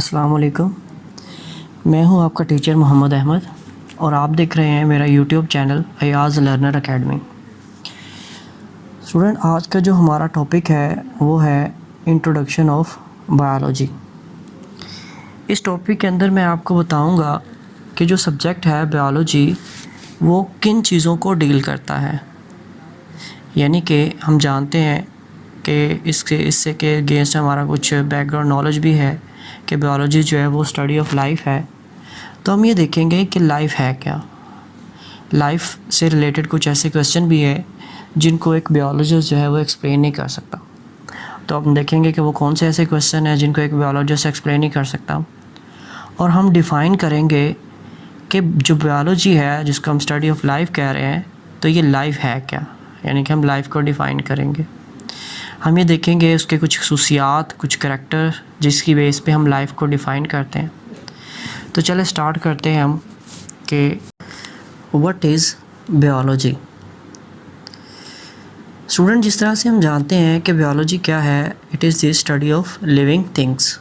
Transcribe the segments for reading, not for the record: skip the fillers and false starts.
अस्सलाम वालेकुम। मैं हूं आपका टीचर मोहम्मद अहमद और आप देख रहे हैं मेरा YouTube channel Ayaz learner academy. Student, आज का जो हमारा टॉपिक है वो है इंट्रोडक्शन ऑफ बायोलॉजी। इस टॉपिक के अंदर मैं आपको बताऊंगा कि जो सब्जेक्ट है बायोलॉजी वो किन चीज़ों को डील करता है। यानी कि हम जानते हैं कि इससे के अगेंस्ट हमारा कुछ बैकग्राउंड नॉलेज भी है कि बायोलॉजी जो है वो स्टडी ऑफ लाइफ है। तो हम ये देखेंगे कि लाइफ है क्या। लाइफ से रिलेटेड कुछ ऐसे क्वेश्चन भी है जिनको एक बायोलॉजिस्ट जो है वो एक्सप्लेन नहीं कर सकता। तो हम देखेंगे कि वो कौन से ऐसे क्वेश्चन हैं जिनको एक बायोलॉजिस्ट एक्सप्लेन नहीं कर सकता, और हम डिफ़ाइन करेंगे कि जो बायोलॉजी है जिसको हम स्टडी ऑफ लाइफ कह रहे हैं, तो ये लाइफ है क्या। यानी कि हम लाइफ को डिफ़ाइन करेंगे। हम ये देखेंगे उसके कुछ खसूसियात, कुछ करैक्टर जिसकी बेस पे हम लाइफ को डिफ़ाइन करते हैं। तो चले स्टार्ट करते हैं हम कि व्हाट इज़ बायोलॉजी। स्टूडेंट, जिस तरह से हम जानते हैं कि बायोलॉजी क्या है, it is the study of living things.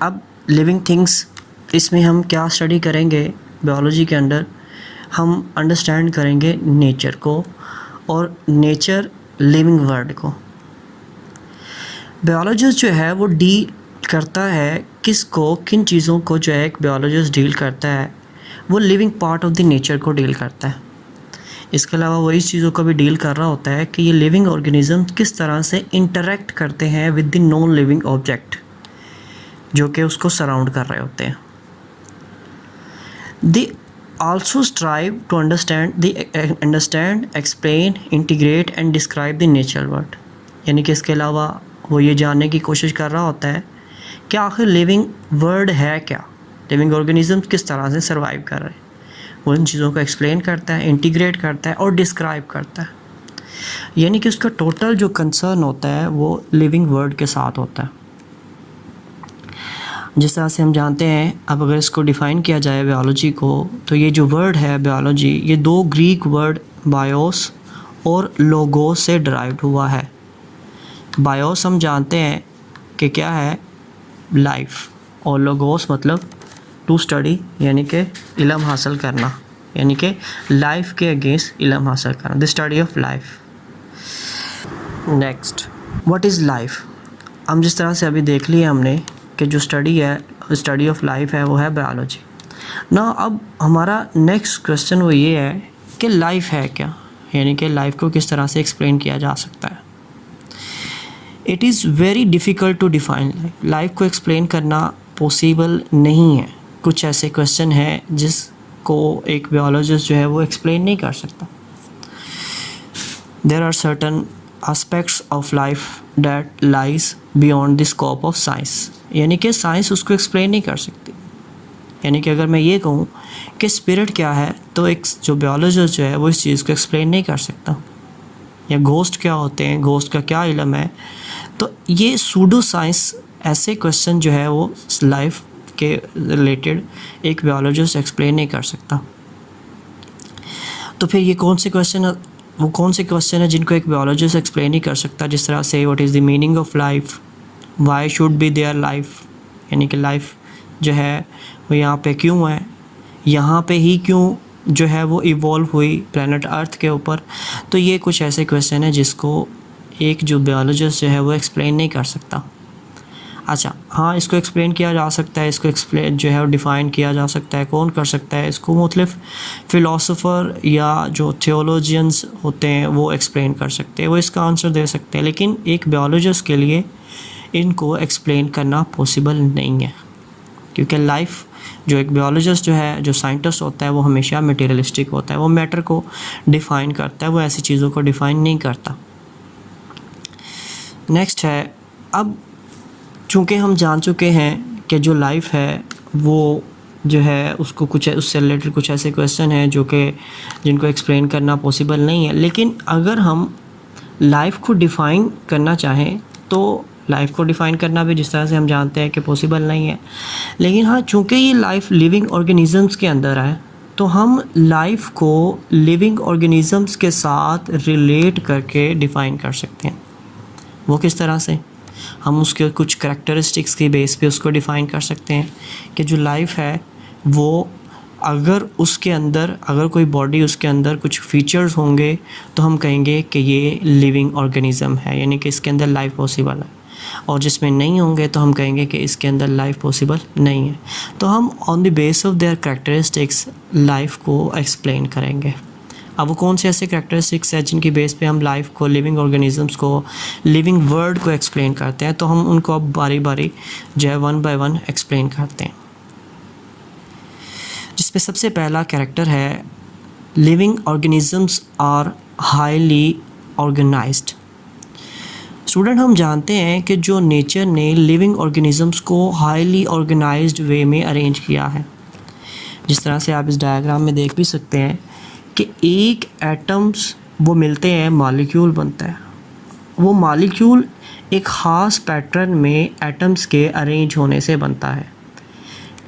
अब लिविंग थिंग्स, इसमें हम क्या स्टडी करेंगे बायोलॉजी के अंदर, हम अंडरस्टैंड करेंगे नेचर को और नेचर लिविंग वर्ल्ड को। बायोलॉजिस्ट जो है वो डील करता है किसको, किन चीज़ों को जो है एक बायोलॉजिस्ट डील करता है, वो living part of the nature को डील करता है। इसके अलावा वो इस चीज़ों को भी डील कर रहा होता है कि ये लिविंग ऑर्गेनिज्म किस तरह से इंटरेक्ट करते हैं with the non living object जो कि उसको सराउंड कर रहे होते हैं। दे also strive to understand, explain, integrate and describe the natural world। यानी कि इसके अलावा वो ये जानने की कोशिश कर रहा होता है कि आखिर लिविंग वर्ल्ड है क्या, लिविंग ऑर्गेनिज्म किस तरह से सर्वाइव कर रहे हैं। वो इन चीज़ों को एक्सप्लेन करता है, इंटीग्रेट करता है और डिस्क्राइब करता है। यानी कि उसका टोटल जो कंसर्न होता है वो लिविंग वर्ल्ड के साथ होता है। जिस तरह से हम जानते हैं, अब अगर इसको डिफ़ाइन किया जाए बायोलॉजी को, तो ये जो वर्ड है बायोलॉजी, ये दो ग्रीक वर्ड बायोस और लोगोस से डिराइव्ड हुआ है। बायोस हम जानते हैं कि क्या है, लाइफ, और लोगोस मतलब टू स्टडी, यानी कि इल्म हासिल करना, यानी कि लाइफ के अगेंस्ट इल्म हासिल करना, the study of life. Next, what is life. हम जिस तरह से अभी देख लिया हमने कि जो स्टडी है, स्टडी ऑफ लाइफ है, वो है बायोलॉजी ना। अब हमारा नेक्स्ट क्वेश्चन वो ये है कि लाइफ है क्या, यानी कि लाइफ को किस तरह से एक्सप्लेन किया जा सकता है। It is very difficult to define life. Life को एक्सप्लेन करना पॉसिबल नहीं है। कुछ ऐसे क्वेश्चन हैं जिसको एक बायोलॉजिस्ट जो है वो एक्सप्लेन नहीं कर सकता। There are certain aspects of life that lies beyond the scope of science। यानी कि साइंस उसको एक्सप्लेन नहीं कर सकती। यानी कि अगर मैं ये कहूँ कि स्पिरिट क्या है, तो एक जो बायोलॉजिस्ट जो है वो इस चीज़ को एक्सप्लेन नहीं कर सकता। या घोस्ट क्या होते हैं, घोस्ट का क्या इल्म है, तो ये सूडो साइंस, ऐसे क्वेश्चन जो है वो लाइफ के रिलेटेड एक बायोलॉजिस्ट एक्सप्लेन नहीं कर सकता। तो फिर ये कौन से क्वेश्चन है जिनको एक बायोलॉजिस्ट एक्सप्लेन नहीं कर सकता। जिस तरह से what is the meaning of life, why should be their life, यानी कि लाइफ जो है वो यहाँ पे क्यों है, यहाँ पे ही क्यों जो है वो इवॉल्व हुई प्लैनेट अर्थ के ऊपर। तो ये कुछ ऐसे क्वेश्चन है जिसको एक जो बायोलॉजिस्ट जो है वो एक्सप्लेन नहीं कर सकता। अच्छा, हाँ, इसको एक्सप्लेन किया जा सकता है, इसको एक्सप्लेन जो है वो डिफ़ाइन किया जा सकता है। कौन कर सकता है इसको? मुख्तलिफ़ फ़िलासफ़र या जो थियोलॉजियंस होते हैं वो एक्सप्लेन कर सकते हैं, वो इसका आंसर दे सकते हैं। लेकिन एक बायोलॉजिस्ट के लिए इनको एक्सप्लेन करना पॉसिबल नहीं है, क्योंकि लाइफ जो एक बायोलॉजिस्ट जो है, जो साइंटिस्ट होता है, वो हमेशा मटेरियलिस्टिक होता है। वो मैटर को डिफ़ाइन करता है, वो ऐसी चीज़ों को डिफ़ाइन नहीं करता। नेक्स्ट है, अब चूँकि हम जान चुके हैं कि जो लाइफ है वो जो है उसको कुछ उससे रिलेटेड कुछ ऐसे क्वेश्चन हैं जिनको एक्सप्लेन करना पॉसिबल नहीं है। लेकिन अगर हम लाइफ को डिफ़ाइन करना चाहें तो लाइफ को डिफ़ाइन करना भी जिस तरह से हम जानते हैं कि पॉसिबल नहीं है। लेकिन हाँ, चूँकि ये लाइफ लिविंग ऑर्गेनिज़म्स के अंदर है, तो हम लाइफ को लिविंग ऑर्गेनिज़म्स के साथ रिलेट करके डिफ़ाइन कर सकते हैं। वो किस तरह से? हम उसके कुछ करैक्टरिस्टिक्स की बेस पे उसको डिफ़ाइन कर सकते हैं कि जो लाइफ है वो अगर उसके अंदर अगर कोई बॉडी उसके अंदर कुछ फीचर्स होंगे तो हम कहेंगे कि ये लिविंग ऑर्गेनिज़म है, यानी कि इसके अंदर लाइफ पॉसिबल है, और जिसमें नहीं होंगे तो हम कहेंगे कि इसके अंदर लाइफ पॉसिबल नहीं है। तो हम on the base of their characteristics life को एक्सप्लेन करेंगे। अब वो कौन से ऐसे करैक्टरिस्टिक्स हैं जिनकी बेस पे हम लाइफ को, लिविंग ऑर्गेनिजम्स को, लिविंग वर्ल्ड को एक्सप्लेन करते हैं, तो हम उनको अब बारी बारी जो है वन बाय वन एक्सप्लेन करते हैं। जिसमें सबसे पहला कैरेक्टर है living organisms are highly organized. Student, हम जानते हैं कि जो नेचर ने लिविंग ऑर्गेनिजम्स को हाईली ऑर्गेनाइज्ड वे में अरेंज किया है। जिस तरह से आप इस डायग्राम में देख भी सकते हैं कि एक एटम्स वो मिलते हैं, मॉलिक्यूल बनता है। वो मॉलिक्यूल एक ख़ास पैटर्न में एटम्स के अरेंज होने से बनता है।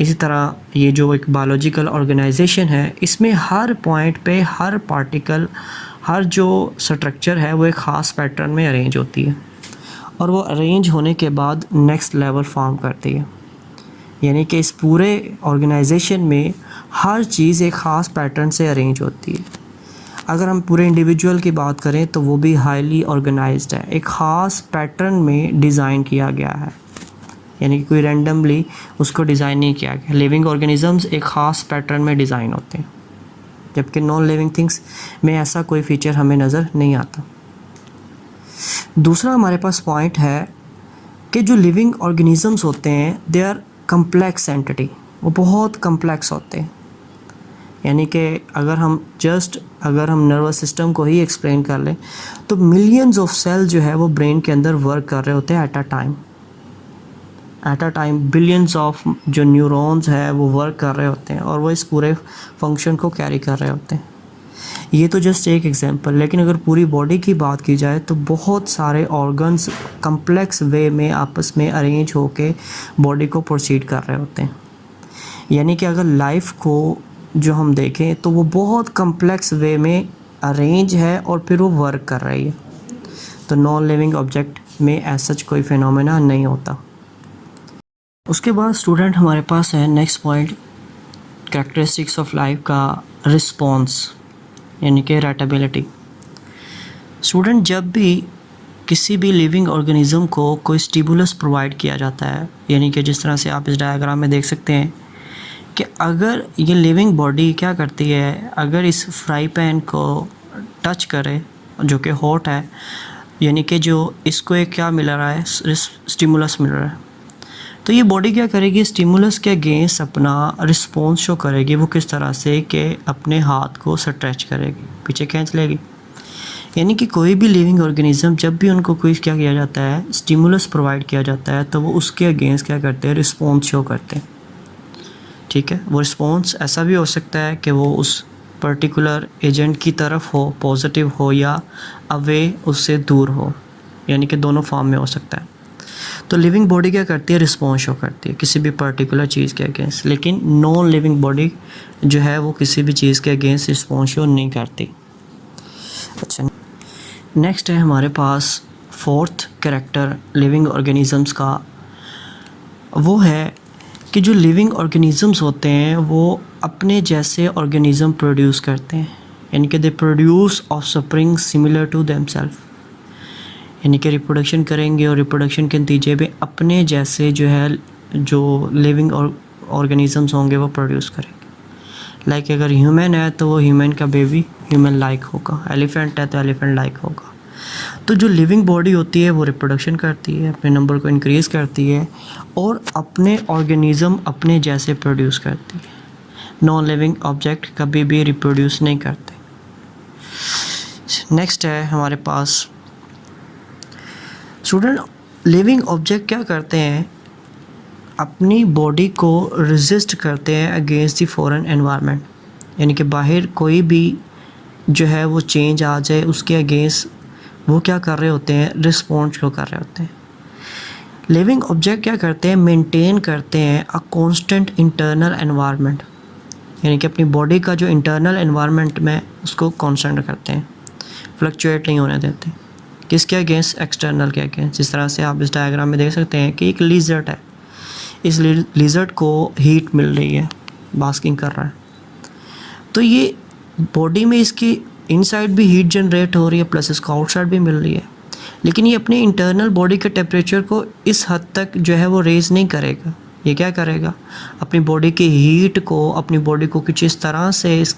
इसी तरह ये जो एक बायोलॉजिकल ऑर्गेनाइजेशन है, इसमें हर पॉइंट पे हर पार्टिकल, हर जो स्ट्रक्चर है वो एक ख़ास पैटर्न में अरेंज होती है, और वो अरेंज होने के बाद नेक्स्ट लेवल फॉर्म करती है। यानी कि इस पूरे ऑर्गेनाइजेशन में हर चीज़ एक ख़ास पैटर्न से अरेंज होती है। अगर हम पूरे इंडिविजुअल की बात करें तो वो भी हाईली ऑर्गेनाइज्ड है, एक ख़ास पैटर्न में डिज़ाइन किया गया है, यानी कि कोई रैंडमली उसको डिज़ाइन नहीं किया गया। लिविंग ऑर्गेनिजम्स एक ख़ास पैटर्न में डिज़ाइन होते हैं, जबकि नॉन लिविंग थिंग्स में ऐसा कोई फीचर हमें नज़र नहीं आता। दूसरा हमारे पास पॉइंट है कि जो लिविंग ऑर्गेनिजम्स होते हैं दे आर कम्प्लेक्स एंटिटी, वो बहुत कम्प्लेक्स होते हैं। यानी कि अगर हम नर्वस सिस्टम को ही एक्सप्लेन कर लें तो मिलियंस ऑफ सेल जो है वो ब्रेन के अंदर वर्क कर रहे होते हैं at a time. Billions of जो न्यूरॉन्स है वो वर्क कर रहे होते हैं और वो इस पूरे फंक्शन को कैरी कर रहे होते हैं। ये तो जस्ट एक एग्जांपल, लेकिन अगर पूरी बॉडी की बात की जाए तो बहुत सारे ऑर्गन्स कम्प्लेक्स वे में आपस में अरेंज होके बॉडी को प्रोसीड कर रहे होते हैं। यानी कि अगर लाइफ को जो हम देखें तो वो बहुत कम्प्लेक्स वे में अरेंज है और फिर वो वर्क कर रही है। तो नॉन लिविंग ऑब्जेक्ट में ऐसा कोई फिनोमेना नहीं होता। उसके बाद स्टूडेंट हमारे पास है next point, characteristics of life का रिस्पॉन्स, यानी कि रेटेबिलिटी। स्टूडेंट, जब भी किसी भी लिविंग ऑर्गेनिज्म को कोई स्टिमुलस प्रोवाइड किया जाता है, यानी कि जिस तरह से आप इस डायग्राम में देख सकते हैं कि अगर ये लिविंग बॉडी क्या करती है, अगर इस फ्राई पैन को टच करे जो कि हॉट है, यानी कि जो इसको एक क्या मिल रहा है, स्टिमुलस मिल रहा है, तो ये बॉडी क्या करेगी, स्टिमुलस के अगेंस्ट अपना रिस्पॉन्स शो करेगी। वो किस तरह से कि अपने हाथ को स्ट्रेच करेगी, पीछे खींच लेगी। यानी कि कोई भी लिविंग ऑर्गेनिज्म जब भी उनको कोई क्या किया जाता है, स्टिमुलस प्रोवाइड किया जाता है, तो वो उसके अगेंस्ट क्या करते हैं, रिस्पॉन्स शो करते हैं। ठीक है, वो रिस्पॉन्स ऐसा भी हो सकता है कि वो उस पर्टिकुलर एजेंट की तरफ हो, पॉजिटिव हो, या अवे उससे दूर हो, यानी कि दोनों फॉर्म में हो सकता है। तो लिविंग बॉडी क्या करती है, रिस्पॉन्स शो करती है किसी भी पर्टिकुलर चीज़ के अगेंस्ट, लेकिन नॉन लिविंग बॉडी जो है वो किसी भी चीज़ के अगेंस्ट रिस्पॉन्स शो नहीं करती। अच्छा, नेक्स्ट है हमारे पास फोर्थ कैरेक्टर लिविंग ऑर्गेनिजम्स का, वो है कि जो लिविंग ऑर्गेनिजम्स होते हैं वो अपने जैसे ऑर्गेनिज्म प्रोड्यूस करते हैं, यानी कि they produce offspring similar to themselves, यानी कि रिप्रोडक्शन करेंगे और रिप्रोडक्शन के नतीजे में अपने जैसे जो है जो लिविंग ऑर्गेनिजम्स होंगे वो प्रोड्यूस करेंगे। लाइक अगर ह्यूमन है तो वो ह्यूमन का बेबी ह्यूमन लाइक होगा, एलिफेंट है तो एलिफेंट लाइक होगा। तो जो लिविंग बॉडी होती है वो रिप्रोडक्शन करती है, अपने नंबर को इंक्रीज़ करती है और अपने ऑर्गेनिज्म अपने जैसे प्रोड्यूस करती है। नॉन लिविंग ऑब्जेक्ट कभी भी रिप्रोड्यूस नहीं करते। नेक्स्ट है हमारे पास स्टूडेंट, लिविंग ऑब्जेक्ट क्या करते हैं, अपनी बॉडी को रेजिस्ट करते हैं अगेंस्ट द फॉरेन एनवायरनमेंट, यानी कि बाहर कोई भी जो है वो चेंज आ जाए उसके अगेंस्ट वो क्या कर रहे होते हैं, रिस्पॉन्स शो कर रहे होते हैं। लिविंग ऑब्जेक्ट क्या करते हैं, मेंटेन करते हैं अ कांस्टेंट इंटरनल एनवायरनमेंट, यानी कि अपनी बॉडी का जो इंटरनल एनवायरनमेंट में उसको कांस्टेंट करते हैं, फ्लक्चुएट नहीं होने देते। किसके अगेंस्ट? एक्सटर्नल के अगेंस्ट। जिस तरह से आप इस डायग्राम में देख सकते हैं कि एक लिजर्ड है, इस लिजर्ड को हीट मिल रही है, बास्किंग कर रहा है, तो ये बॉडी में इसकी इनसाइड भी हीट जनरेट हो रही है प्लस इसको आउटसाइड भी मिल रही है, लेकिन ये अपने इंटरनल बॉडी के टेम्परेचर को इस हद तक जो है वो रेज़ नहीं करेगा। ये क्या करेगा? अपनी बॉडी की हीट को, अपनी बॉडी को कुछ इस तरह से इस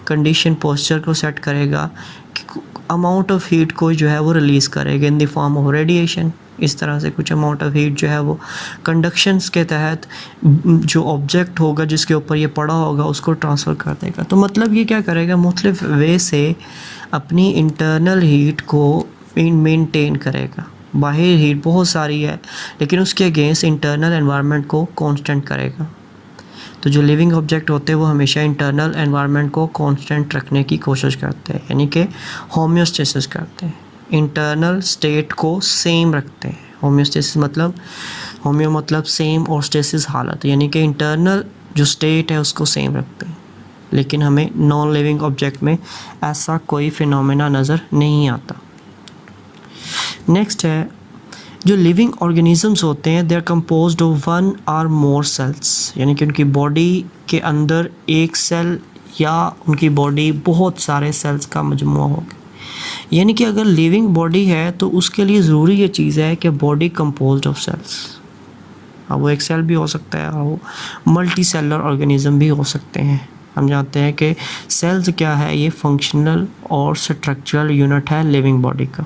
कंडीशन पोस्चर को सेट करेगा कि अमाउंट ऑफ हीट को जो है वो रिलीज़ करेगा in the form of radiation. इस तरह से कुछ अमाउंट ऑफ हीट जो है वो कंडक्शंस के तहत जो ऑब्जेक्ट होगा जिसके ऊपर ये पड़ा होगा उसको ट्रांसफ़र कर देगा। तो मतलब ये क्या करेगा? मुख्तलिफ वे से अपनी इंटरनल हीट को मेंटेन करेगा। बाहर हीट बहुत सारी है लेकिन उसके अगेंस्ट इंटरनल एनवायरनमेंट को कांस्टेंट करेगा। तो जो लिविंग ऑब्जेक्ट होते हैं वो हमेशा इंटरनल एनवायरनमेंट को कांस्टेंट रखने की कोशिश करते हैं, यानी कि होम्योस्टेसिस करते हैं, इंटरनल स्टेट को सेम रखते हैं। होम्योस्टेसिस मतलब, होम्यो मतलब सेम और स्टेसिस हालत, यानी कि इंटरनल जो स्टेट है उसको सेम रखते हैं। लेकिन हमें नॉन लिविंग ऑब्जेक्ट में ऐसा कोई फिनोमेना नज़र नहीं आता। नेक्स्ट है, जो लिविंग ऑर्गेनिजम्स होते हैं they are composed of one और मोर सेल्स, यानी कि उनकी बॉडी के अंदर एक सेल या उनकी बॉडी बहुत सारे सेल्स का मजमूआ होगा। यानी कि अगर लिविंग बॉडी है तो उसके लिए ज़रूरी ये चीज़ है कि बॉडी कंपोज्ड ऑफ सेल्स। अब वो एक सेल भी हो सकता है, वो मल्टी सेलर ऑर्गेनिज्म भी हो सकते हैं। हम जानते हैं कि सेल्स क्या है, ये फंक्शनल और स्ट्रक्चरल यूनिट है लिविंग बॉडी का।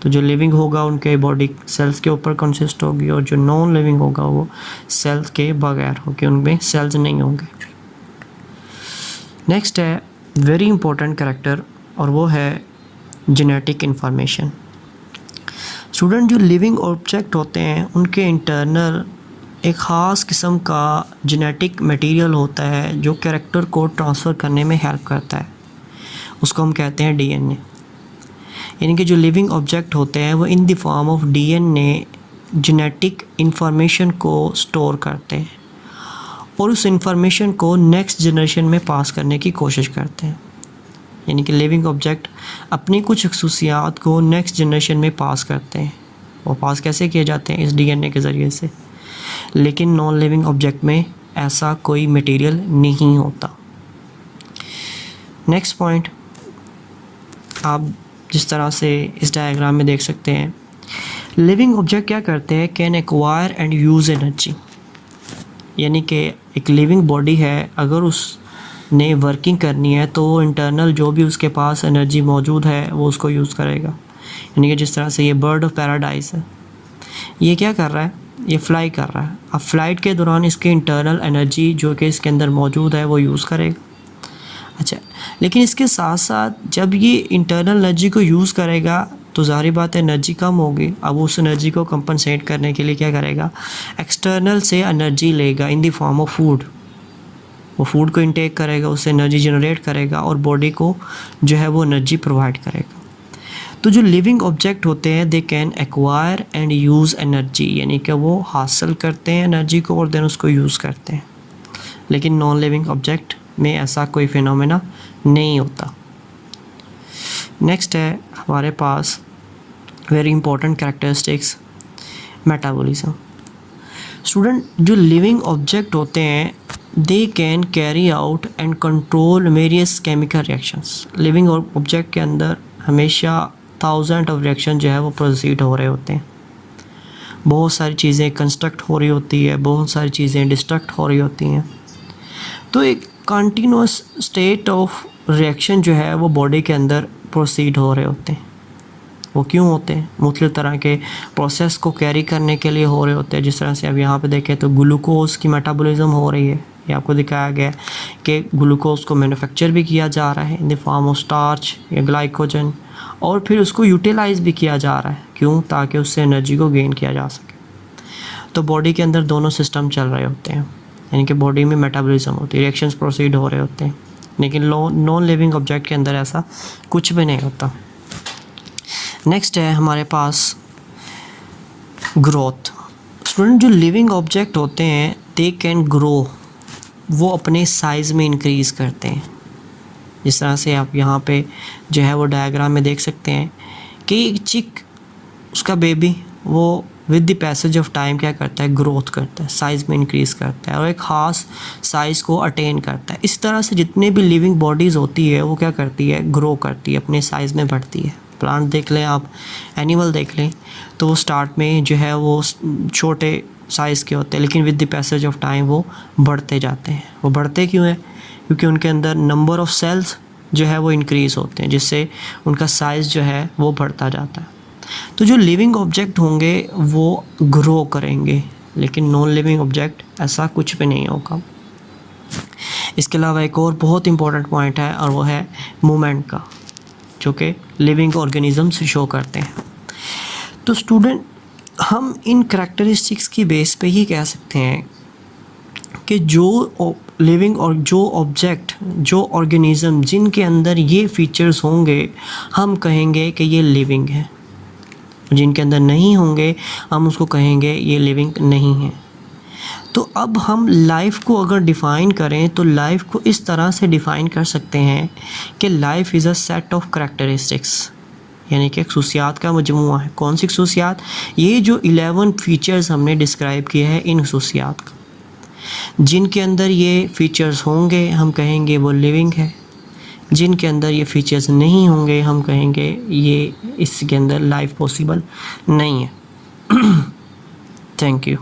तो जो लिविंग होगा उनके बॉडी सेल्स के ऊपर कंसिस्ट होगी और जो नॉन लिविंग होगा वो सेल्स के बगैर होगी, उनमें सेल्स नहीं होंगे। नेक्स्ट है वेरी इंपॉर्टेंट कैरेक्टर और वो है जेनेटिक इंफॉर्मेशन। स्टूडेंट, जो लिविंग ऑब्जेक्ट होते हैं उनके इंटरनल एक ख़ास किस्म का जेनेटिक मटेरियल होता है जो कैरेक्टर को ट्रांसफ़र करने में हेल्प करता है, उसको हम कहते हैं डीएनए। यानी कि जो लिविंग ऑब्जेक्ट होते हैं वो in the form of DNA genetic information को स्टोर करते हैं और उस इंफॉर्मेशन को नेक्स्ट जनरेशन में पास करने की कोशिश करते हैं। यानी कि लिविंग ऑब्जेक्ट अपनी कुछ खसूसियात को नेक्स्ट जनरेशन में पास करते हैं। वो पास कैसे किए जाते हैं? इस डीएनए के ज़रिए से। लेकिन नॉन लिविंग ऑब्जेक्ट में ऐसा कोई मटेरियल नहीं होता। नेक्स्ट पॉइंट, आप जिस तरह से इस डायग्राम में देख सकते हैं, लिविंग ऑब्जेक्ट क्या करते हैं? Can acquire and use energy. यानी कि एक लिविंग बॉडी है, अगर उसने वर्किंग करनी है तो वो इंटरनल जो भी उसके पास एनर्जी मौजूद है वो उसको यूज़ करेगा। यानी कि जिस तरह से ये बर्ड ऑफ पैराडाइज है, ये क्या कर रहा है? ये फ्लाई कर रहा है। अब फ्लाइट के दौरान इसके इंटरनल एनर्जी जो कि इसके अंदर मौजूद है वो यूज़ करेगा। अच्छा, लेकिन इसके साथ साथ जब ये इंटरनल एनर्जी को यूज़ करेगा तो ज़ाहिर बात है एनर्जी कम होगी। अब उस एनर्जी को कंपनसेट करने के लिए क्या करेगा? एक्सटर्नल से एनर्जी लेगा in the form of food. वो फूड को इंटेक करेगा, उससे एनर्जी जनरेट करेगा और बॉडी को जो है वो एनर्जी प्रोवाइड करेगा। तो जो लिविंग ऑब्जेक्ट होते हैं they can acquire and use energy, यानी कि वो हासिल करते हैं एनर्जी को और देन उसको यूज़ करते हैं। लेकिन नॉन लिविंग ऑब्जेक्ट में ऐसा कोई फिनोमेना नहीं होता। नेक्स्ट है हमारे पास very important characteristics, metabolism. Student, जो लिविंग ऑब्जेक्ट होते हैं they can carry out and control various chemical reactions. Living object के अंदर हमेशा थाउजेंड ऑफ रिएक्शन जो है वो प्रोसीड हो रहे होते हैं। बहुत सारी चीज़ें कंस्ट्रक्ट हो रही होती है, बहुत सारी चीज़ें डिस्ट्रक्ट हो रही होती हैं। तो एक कंटिन्यूस स्टेट ऑफ रिएक्शन जो है वो बॉडी के अंदर प्रोसीड हो रहे होते हैं। वो क्यों होते हैं? मुख्तलिफ़ तरह के प्रोसेस को कैरी करने के लिए हो रहे होते हैं। जिस तरह से अब यहाँ पे देखें तो ग्लूकोज की मेटाबॉलिज्म हो रही है। ये आपको दिखाया गया है कि ग्लूकोज को मैन्युफैक्चर भी किया जा रहा है in the form of starch या ग्लाइकोजन, और फिर उसको यूटिलाइज़ भी किया जा रहा है। क्यों? ताकि उससे एनर्जी को गेन किया जा सके। तो बॉडी के अंदर दोनों सिस्टम चल रहे होते हैं, यानी कि बॉडी में मेटाबॉलिज्म होती है, रिएक्शंस प्रोसीड हो रहे होते हैं। लेकिन नॉन लिविंग ऑब्जेक्ट के अंदर ऐसा कुछ भी नहीं होता। नेक्स्ट है हमारे पास ग्रोथ। स्टूडेंट, जो लिविंग ऑब्जेक्ट होते हैं दे कैन ग्रो, वो अपने साइज़ में इंक्रीज़ करते हैं। जिस तरह से आप यहाँ पे जो है वो डायग्राम में देख सकते हैं कि एक चिक, उसका बेबी, वो with the passage of time क्या करता है, ग्रोथ करता है, साइज़ में इंक्रीज़ करता है और एक ख़ास साइज़ को अटेन करता है। इस तरह से जितने भी लिविंग बॉडीज़ होती है वो क्या करती है, ग्रो करती है, अपने साइज़ में बढ़ती है। प्लांट देख लें आप, एनिमल देख लें, तो वो स्टार्ट में जो है वो छोटे साइज़ के होते हैं, लेकिन with the passage of time वो बढ़ते जाते हैं। वो बढ़ते क्यों हैं? क्योंकि उनके अंदर नंबर ऑफ़ सेल्स जो है वो इंक्रीज़ होते हैं, जिससे उनका साइज़ जो है वो बढ़ता जाता है। तो जो लिविंग ऑब्जेक्ट होंगे वो ग्रो करेंगे, लेकिन नॉन लिविंग ऑब्जेक्ट ऐसा कुछ भी नहीं होगा। इसके अलावा एक और बहुत इंपॉर्टेंट पॉइंट है और वो है मूवमेंट का, जो कि लिविंग ऑर्गेनिजम्स शो करते हैं। तो स्टूडेंट, हम इन करैक्टरिस्टिक्स की बेस पे ही कह सकते हैं कि जो लिविंग और जो ऑब्जेक्ट, जो ऑर्गेनिज़म जिनके अंदर ये फीचर्स होंगे, हम कहेंगे कि ये लिविंग है। जिनके अंदर नहीं होंगे, हम उसको कहेंगे ये लिविंग नहीं है। तो अब हम लाइफ को अगर डिफ़ाइन करें तो लाइफ को इस तरह से डिफ़ाइन कर सकते हैं कि life is a set of characteristics, यानी कि खसूसियात का मजमूआ है। कौन सी खसूसियात? ये जो 11 फीचर्स हमने डिस्क्राइब किए हैं, इन खसूसियात का, जिनके अंदर ये फीचर्स होंगे हम कहेंगे वो लिविंग है। जिनके अंदर ये फीचर्स नहीं होंगे हम कहेंगे ये इसके अंदर लाइफ पॉसिबल नहीं है। Thank you.